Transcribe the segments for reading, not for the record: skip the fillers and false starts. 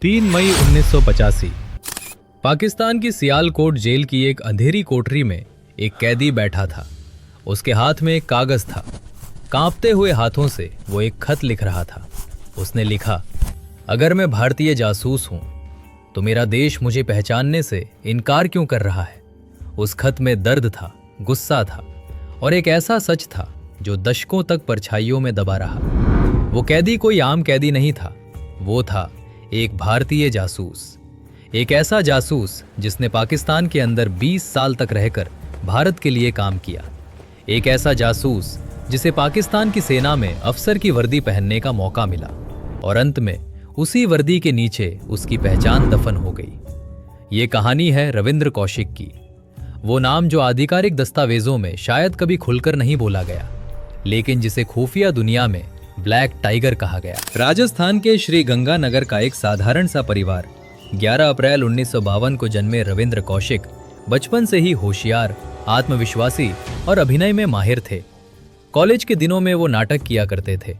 3 मई 1985 पाकिस्तान की सियालकोट जेल की एक अंधेरी कोठरी में एक कैदी बैठा था। उसके हाथ में एक कागज था। कांपते हुए हाथों से वो एक खत लिख रहा था। उसने लिखा, अगर मैं भारतीय जासूस हूं तो मेरा देश मुझे पहचानने से इनकार क्यों कर रहा है। उस खत में दर्द था, गुस्सा था और एक ऐसा सच था जो दशकों तक परछाइयों में दबा रहा। वो कैदी कोई आम कैदी नहीं था, वो था एक भारतीय जासूस। एक ऐसा जासूस जिसने पाकिस्तान के अंदर 20 साल तक रहकर भारत के लिए काम किया। एक ऐसा जासूस जिसे पाकिस्तान की सेना में अफसर की वर्दी पहनने का मौका मिला और अंत में उसी वर्दी के नीचे उसकी पहचान दफन हो गई। ये कहानी है रविंद्र कौशिक की। वो नाम जो आधिकारिक दस्तावेजों में शायद कभी खुलकर नहीं बोला गया, लेकिन जिसे खुफिया दुनिया में ब्लैक टाइगर कहा गया। राजस्थान के श्री गंगानगर का एक साधारण सा परिवार 11 अप्रैल 1952 को जन्मे रविंद्र कौशिक बचपन से ही होशियार, आत्मविश्वासी और अभिनय में माहिर थे। कॉलेज के दिनों में वो नाटक किया करते थे।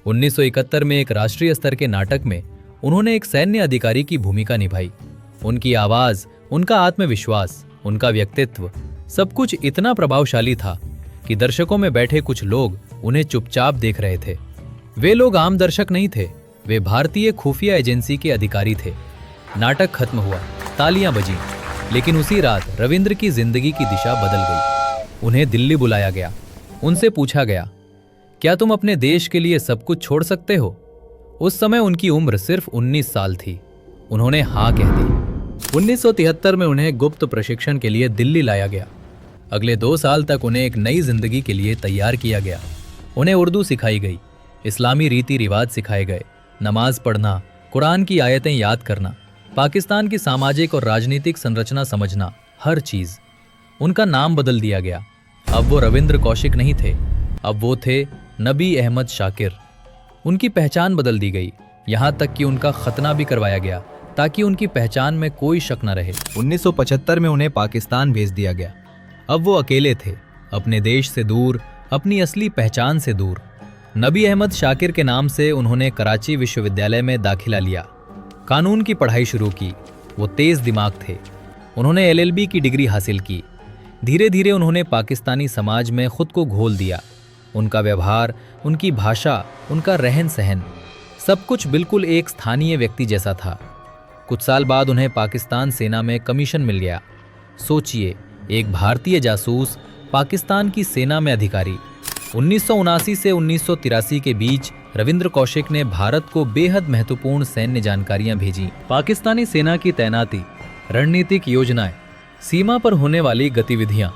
1971 में एक राष्ट्रीय स्तर के नाटक में उन्होंने एक सैन्य अधिकारी की भूमिका निभाई। उनकी आवाज, उनका आत्मविश्वास, उनका व्यक्तित्व, सब कुछ इतना प्रभावशाली था कि दर्शकों में बैठे कुछ लोग उन्हें चुपचाप देख रहे थे। वे लोग आम दर्शक नहीं थे, वे भारतीय खुफिया एजेंसी के अधिकारी थे। नाटक खत्म हुआ, तालियां बजीं, लेकिन उसी रात रविंद्र की जिंदगी की दिशा बदल गई। उन्हें दिल्ली बुलाया गया। उनसे पूछा गया, क्या तुम अपने देश के लिए सब कुछ छोड़ सकते हो? उस समय उनकी उम्र सिर्फ 19 साल थी। उन्होंने हाँ कह दी। 1973 में उन्हें गुप्त प्रशिक्षण के लिए दिल्ली लाया गया। अगले 2 साल तक उन्हें एक नई जिंदगी के लिए तैयार किया गया। उन्हें उर्दू सिखाई गई, इस्लामी रीति रिवाज सिखाए गए, नमाज पढ़ना, कुरान की आयतें याद करना, पाकिस्तान की सामाजिक और राजनीतिक संरचना समझना, हर चीज। उनका नाम बदल दिया गया। अब वो रविंद्र कौशिक नहीं थे, अब वो थे नबी अहमद शाकिर। उनकी पहचान बदल दी गई, यहाँ तक कि उनका खतना भी करवाया गया ताकि उनकी पहचान में कोई शक न रहे। 1975 में उन्हें पाकिस्तान भेज दिया गया। अब वो अकेले थे, अपने देश से दूर, अपनी असली पहचान से दूर। नबी अहमद शाकिर के नाम से उन्होंने कराची विश्वविद्यालय में दाखिला लिया, कानून की पढ़ाई शुरू की। वो तेज दिमाग थे। उन्होंने LLB की डिग्री हासिल की। धीरे धीरे उन्होंने पाकिस्तानी समाज में खुद को घोल दिया। उनका व्यवहार, उनकी भाषा, उनका रहन सहन, सब कुछ बिल्कुल एक स्थानीय व्यक्ति जैसा था। कुछ साल बाद उन्हें पाकिस्तान सेना में कमीशन मिल गया। सोचिए, एक भारतीय जासूस पाकिस्तान की सेना में अधिकारी। 1979 से 1983 के बीच रविंद्र कौशिक ने भारत को बेहद महत्वपूर्ण सैन्य जानकारियां भेजी। पाकिस्तानी सेना की तैनाती, रणनीतिक योजनाएं, सीमा पर होने वाली गतिविधियां।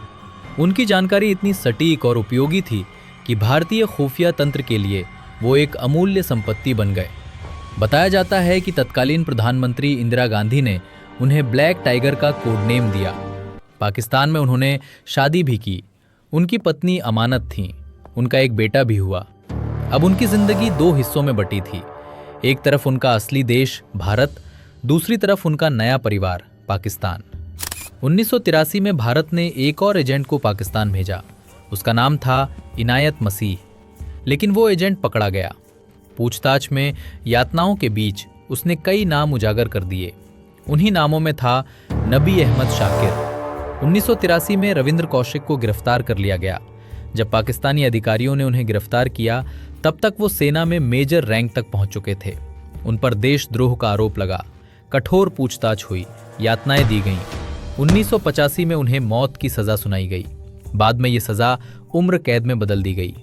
उनकी जानकारी इतनी सटीक और उपयोगी थी कि भारतीय खुफिया तंत्र के लिए वो एक अमूल्य संपत्ति बन गए। बताया जाता है कि तत्कालीन प्रधानमंत्री इंदिरा गांधी ने उन्हें ब्लैक टाइगर का कोड नेम दिया। पाकिस्तान में उन्होंने शादी भी की। उनकी पत्नी अमानत थी। उनका एक बेटा भी हुआ। अब उनकी जिंदगी 2 हिस्सों में बटी थी। एक तरफ उनका असली देश भारत, दूसरी तरफ उनका नया परिवार पाकिस्तान। 1983 में भारत ने एक और एजेंट को पाकिस्तान भेजा। उसका नाम था इनायत मसीह, लेकिन वो एजेंट पकड़ा गया। पूछताछ में यातनाओं के बीच उसने कई नाम उजागर कर दिए। उन्हीं नामों में था नबी अहमद शाकिर। 1983 में रविंद्र कौशिक को गिरफ्तार कर लिया गया। जब पाकिस्तानी अधिकारियों ने उन्हें गिरफ्तार किया, तब तक वो सेना में मेजर रैंक तक पहुंच चुके थे। उन पर देशद्रोह का आरोप लगा। कठोर पूछताछ हुई, यातनाएं दी गईं। 1985 में उन्हें मौत की सजा सुनाई गई। बाद में ये सजा उम्र कैद में बदल दी गई।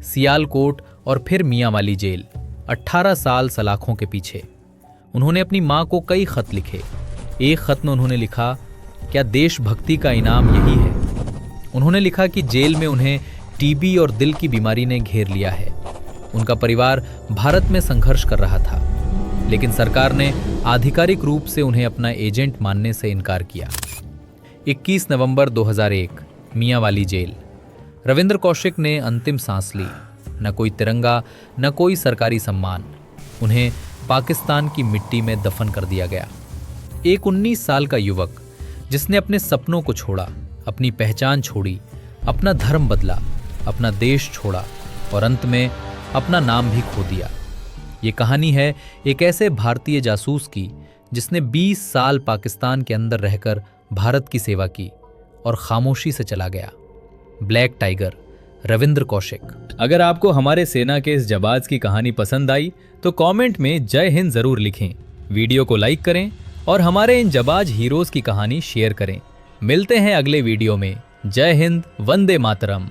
सियालकोट और फिर मियांवाली जेल, 18 साल सलाखों के पीछे। उन्होंने अपनी मां को कई खत लिखे। एक खत में उन्होंने लिखा, क्या देशभक्ति का इनाम यही है? उन्होंने लिखा कि जेल में उन्हें TB और दिल की बीमारी ने घेर लिया है। उनका परिवार भारत में संघर्ष कर रहा था, लेकिन सरकार ने आधिकारिक रूप से उन्हें अपना एजेंट मानने से इनकार किया। 21 नवंबर 2001, मियांवाली जेल। रविंद्र कौशिक ने अंतिम सांस ली। न कोई तिरंगा, न कोई सरकारी सम्मान। उन्हें पाकिस्तान की मिट्टी में दफन कर दिया गया। एक 19 साल का युवक जिसने अपने सपनों को छोड़ा, अपनी पहचान छोड़ी, अपना धर्म बदला, अपना देश छोड़ा और अंत में अपना नाम भी खो दिया। ये कहानी है एक ऐसे भारतीय जासूस की जिसने 20 साल पाकिस्तान के अंदर रहकर भारत की सेवा की और खामोशी से चला गया। Black tiger, Ravindra Kaushik. अगर आपको हमारे सेना के इस जाबाज की कहानी पसंद आई तो कमेंट में जय हिंद जरूर लिखें, वीडियो को लाइक करें और हमारे इन जाबाज हीरोज की कहानी शेयर करें। मिलते हैं अगले वीडियो में। जय हिंद, वंदे मातरम।